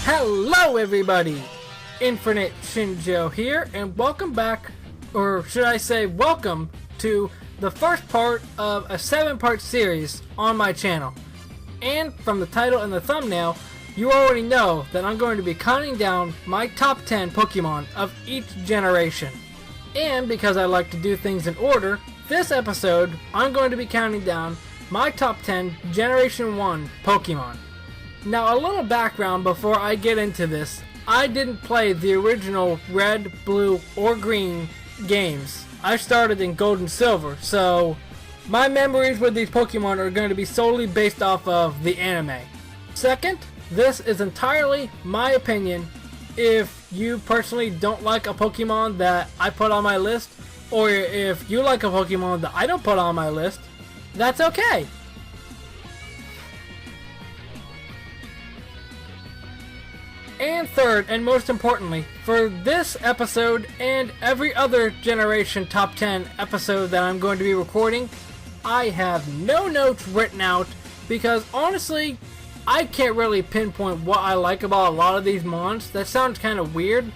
Hello everybody! Infernape Shinjo here, and welcome back, or should I say welcome to the first part of a 7-part series on my channel. And from the title and the thumbnail, you already know that I'm going to be counting down my top 10 Pokemon of each generation. And because I like to do things in order, this episode I'm going to be counting down my top 10 Generation 1 Pokemon. Now, a little background before I get into this. I didn't play the original Red, Blue, or Green games. I started in Gold and Silver, so my memories with these Pokemon are going to be solely based off of the anime. Second, this is entirely my opinion. If you personally don't like a Pokemon that I put on my list, or if you like a Pokemon that I don't put on my list, that's okay. And third, and most importantly, for this episode and every other Generation Top 10 episode that I'm going to be recording, I have no notes written out because honestly, I can't really pinpoint what I like about a lot of these mons. That sounds kind of weird,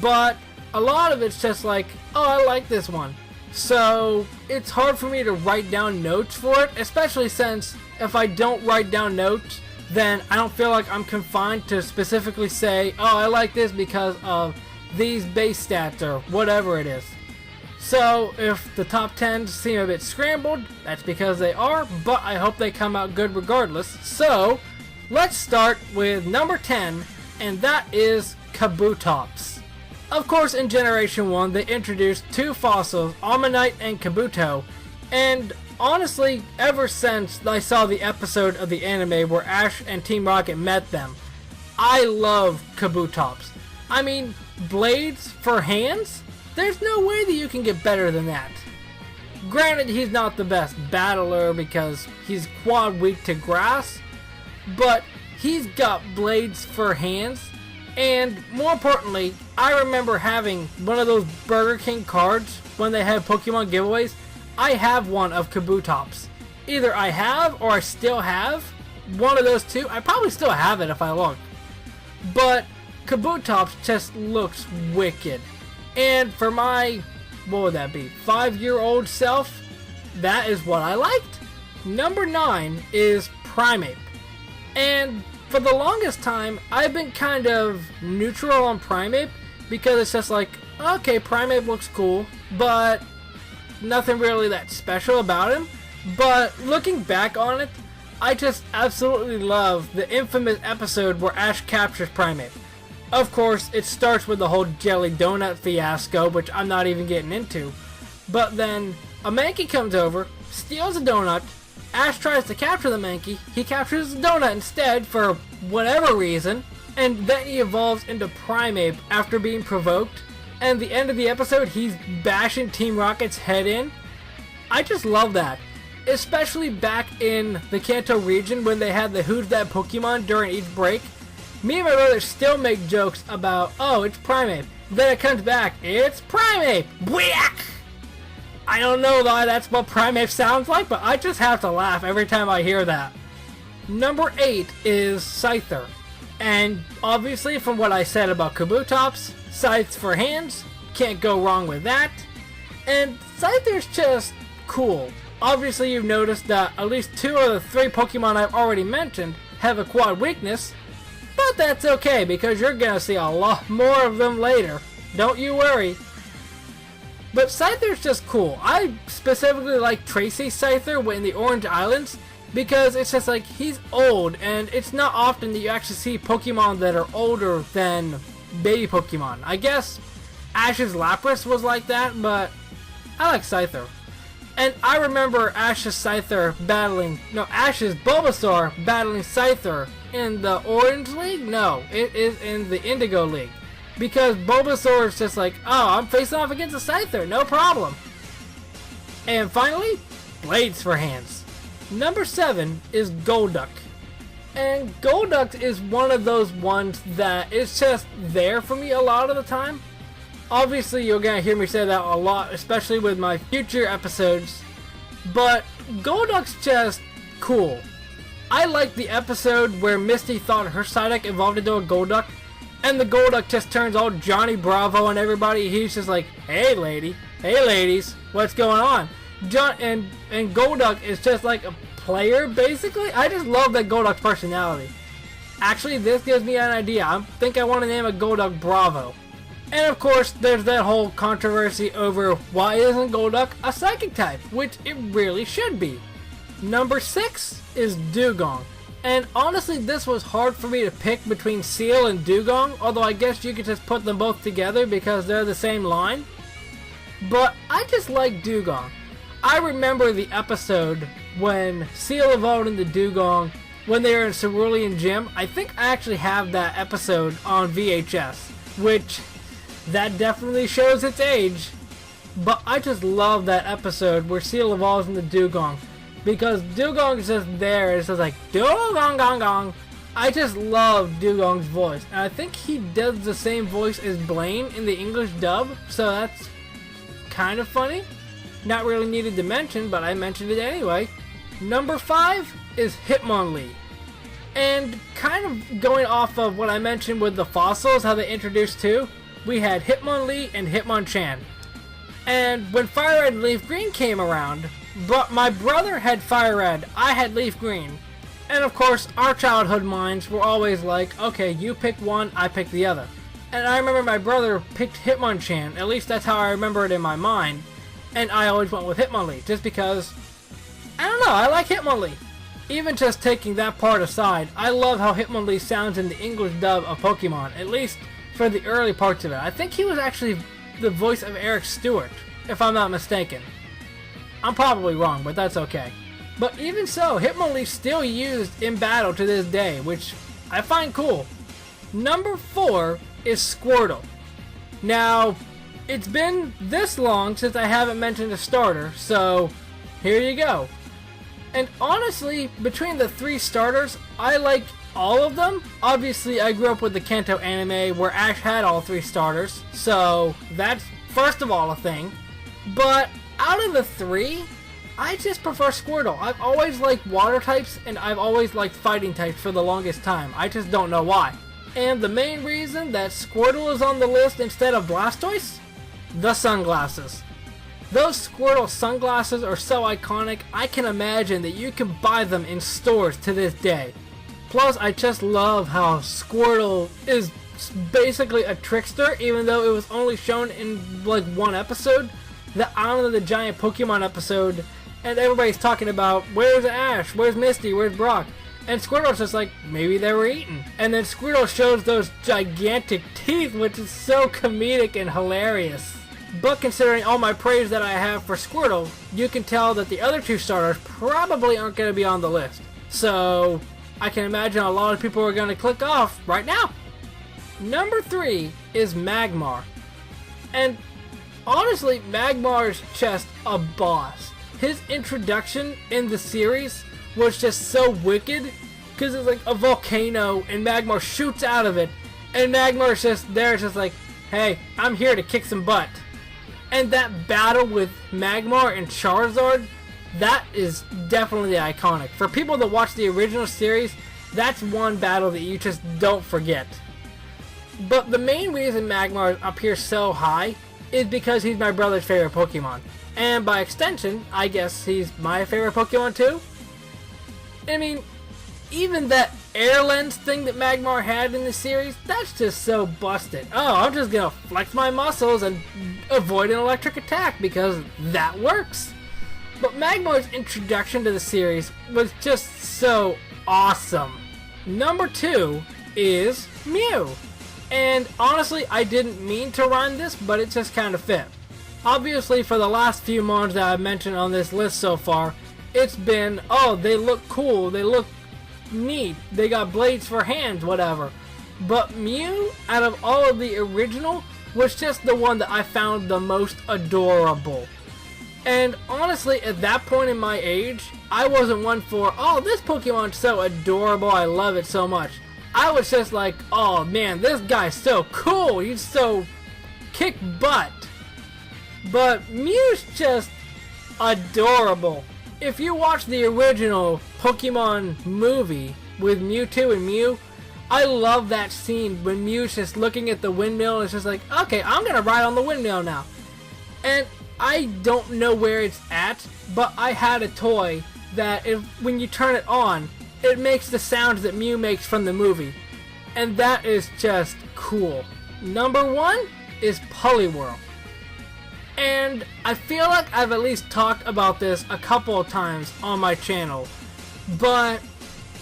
but a lot of it's just like, oh, I like this one. So it's hard for me to write down notes for it, especially since if I don't write down notes, then I don't feel like I'm confined to specifically say, oh, I like this because of these base stats or whatever it is. So if the top 10 seem a bit scrambled, that's because they are, but I hope they come out good regardless. So let's start with number 10, and that is Kabutops. Of course, in Generation 1 they introduced two fossils, Ammonite and Kabuto, and honestly, ever since I saw the episode of the anime where Ash and Team Rocket met them, I love Kabutops. I mean, blades for hands? There's no way that you can get better than that. Granted, he's not the best battler because he's quad weak to grass, but he's got blades for hands, and more importantly, I remember having one of those Burger King cards when they had Pokemon giveaways. I have one of Kabutops. Either I have or I still have one of those two. I probably still have it if I look. But Kabutops just looks wicked. And for my, what would that be, 5-year-old self, that is what I liked. Number 9 is Primeape. And for the longest time, I've been kind of neutral on Primeape because it's just like, okay, Primeape looks cool, but nothing really that special about him. But looking back on it, I just absolutely love the infamous episode where Ash captures Primeape. Of course, it starts with the whole jelly donut fiasco, which I'm not even getting into. But then a Mankey comes over, steals a donut, Ash tries to capture the Mankey, he captures the donut instead for whatever reason, and then he evolves into Primeape after being provoked. And the end of the episode, he's bashing Team Rocket's head in. I just love that. Especially back in the Kanto region when they had the Who's That Pokemon during each break. Me and my brother still make jokes about, oh, it's Primeape. Then it comes back, it's Primeape! Whack! I don't know why that's what Primeape sounds like, but I just have to laugh every time I hear that. Number 8 is Scyther. And obviously from what I said about Kabutops, Scythes for hands, can't go wrong with that. And Scyther's just cool. Obviously you've noticed that at least 2 of the 3 Pokemon I've already mentioned have a quad weakness, but that's okay because you're gonna see a lot more of them later. Don't you worry. But Scyther's just cool. I specifically like Tracy's Scyther in the Orange Islands because it's just like, he's old and it's not often that you actually see Pokemon that are older than baby Pokemon. I guess Ash's Lapras was like that, but I like Scyther. And I remember Ash's Bulbasaur battling Scyther in the Orange League? No, it is in the Indigo League. Because Bulbasaur is just like, oh, I'm facing off against a Scyther, no problem. And finally, Blades for hands. Number 7 is Golduck. And Golduck is one of those ones that is just there for me a lot of the time. Obviously, you're gonna hear me say that a lot, especially with my future episodes, but Golduck's just cool. I like the episode where Misty thought her Psyduck evolved into a Golduck, and the Golduck just turns all Johnny Bravo and everybody. He's just like, hey ladies, what's going on? And Golduck is just like a player, basically. I just love that Golduck's personality. Actually, this gives me an idea. I think I want to name a Golduck Bravo. And of course, there's that whole controversy over why isn't Golduck a Psychic type, which it really should be. Number 6 is Dugong. And honestly, this was hard for me to pick between Seel and Dugong, although I guess you could just put them both together because they're the same line. But I just like Dugong. I remember the episode when Seel evolved into Dugong when they were in Cerulean Gym. I think I actually have that episode on VHS, which that definitely shows its age. But I just love that episode where Seel evolves into Dugong, because Dugong is just there. It's just like, Dugong gong gong. I just love Dugong's voice. And I think he does the same voice as Blaine in the English dub. So that's kind of funny. Not really needed to mention, but I mentioned it anyway. Number 5 is Hitmonlee. And kind of going off of what I mentioned with the fossils, how they introduced two, we had Hitmonlee and Hitmonchan. And when Fire Red and Leaf Green came around, but my brother had Fire Red, I had Leaf Green. And of course, our childhood minds were always like, okay, you pick one, I pick the other. And I remember my brother picked Hitmonchan, at least that's how I remember it in my mind. And I always went with Hitmonlee, just because, I don't know, I like Hitmonlee. Even just taking that part aside, I love how Hitmonlee sounds in the English dub of Pokemon, at least for the early parts of it. I think he was actually the voice of Eric Stewart, if I'm not mistaken. I'm probably wrong, but that's okay. But even so, Hitmonlee's still used in battle to this day, which I find cool. Number 4 is Squirtle. Now, it's been this long since I haven't mentioned a starter, so here you go. And honestly, between the 3 starters, I like all of them. Obviously, I grew up with the Kanto anime where Ash had all 3 starters, so that's first of all a thing. But out of the 3, I just prefer Squirtle. I've always liked water types, and I've always liked fighting types for the longest time. I just don't know why. And the main reason that Squirtle is on the list instead of Blastoise? The sunglasses. Those Squirtle sunglasses are so iconic, I can imagine that you can buy them in stores to this day. Plus, I just love how Squirtle is basically a trickster, even though it was only shown in like one episode. The Island of the Giant Pokemon episode, and everybody's talking about, where's Ash, where's Misty, where's Brock? And Squirtle's just like, maybe they were eaten. And then Squirtle shows those gigantic teeth, which is so comedic and hilarious. But considering all my praise that I have for Squirtle, you can tell that the other 2 starters probably aren't going to be on the list. So, I can imagine a lot of people are going to click off right now. Number 3 is Magmar. And honestly, Magmar is just a boss. His introduction in the series was just so wicked, because it's like a volcano and Magmar shoots out of it, and Magmar is just there, just like, hey, I'm here to kick some butt. And that battle with Magmar and Charizard, that is definitely iconic. For people that watch the original series, that's one battle that you just don't forget. But the main reason Magmar is up here so high is because he's my brother's favorite Pokemon. And by extension, I guess he's my favorite Pokemon too. I mean, even that air lens thing that Magmar had in the series, that's just so busted. Oh, I'm just gonna flex my muscles and avoid an electric attack because that works. But Magmar's introduction to the series was just so awesome. Number 2 is Mew. And honestly, I didn't mean to rhyme this, but it just kind of fit. Obviously, for the last few mons that I've mentioned on this list so far, it's been, oh, they look cool, they look neat, they got blades for hands, whatever. But Mew, out of all of the original, was just the one that I found the most adorable. And honestly, at that point in my age, I wasn't one for, oh, this Pokemon's so adorable, I love it so much. I was just like, oh man, this guy's so cool, he's so kick butt. But Mew's just adorable. If you watch the original Pokemon movie with Mewtwo and Mew, I love that scene when Mew's just looking at the windmill and it's just like, okay, I'm gonna ride on the windmill now. And I don't know where it's at, but I had a toy that when you turn it on, it makes the sounds that Mew makes from the movie. And that is just cool. Number 1 is Poliwhirl. And I feel like I've at least talked about this a couple of times on my channel. But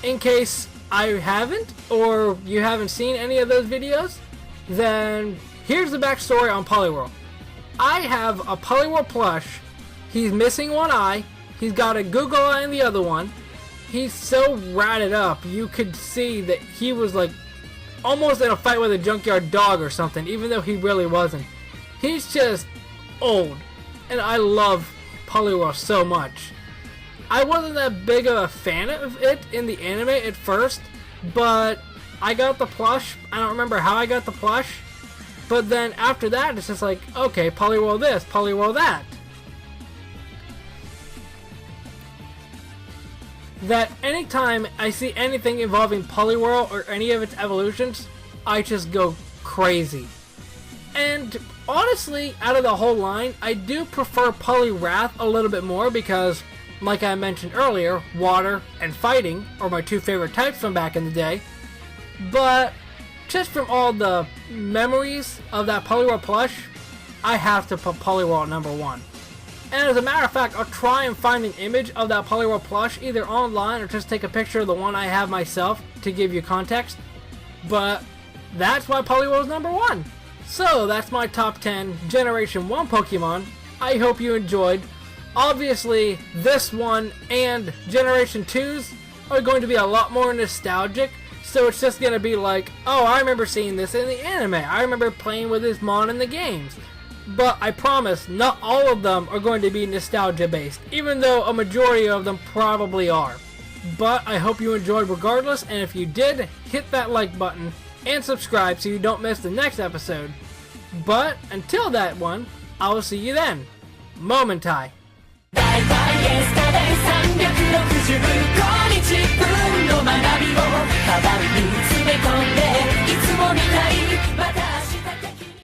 in case I haven't, or you haven't seen any of those videos, then here's the backstory on Poliwhirl. I have a Poliwhirl plush. He's missing one eye. He's got a Google eye in the other one. He's so ratted up, you could see that he was like almost in a fight with a junkyard dog or something, even though he really wasn't. He's just old, and I love Poliwhirl so much. I wasn't that big of a fan of it in the anime at first, but I got the plush. I don't remember how I got the plush, but then after that it's just like, okay, Poliwhirl this, Poliwhirl that. That anytime I see anything involving Poliwhirl or any of its evolutions, I just go crazy. And honestly, out of the whole line, I do prefer Poliwrath a little bit more because, like I mentioned earlier, water and fighting are my two favorite types from back in the day. But just from all the memories of that Poliwhirl plush, I have to put Poliwhirl at number 1. And as a matter of fact, I'll try and find an image of that Poliwhirl plush either online or just take a picture of the one I have myself to give you context. But that's why Poliwhirl is number 1. So that's my top 10 Generation 1 Pokemon. I hope you enjoyed. Obviously, this one and Generation 2s are going to be a lot more nostalgic. So it's just going to be like, oh, I remember seeing this in the anime. I remember playing with this mon in the games. But I promise, not all of them are going to be nostalgia based, even though a majority of them probably are. But I hope you enjoyed regardless, and if you did, hit that like button and subscribe so you don't miss the next episode. But until that one, I will see you then. Momentai. 大体エスカデ365日分の学びをカバンに詰め込んで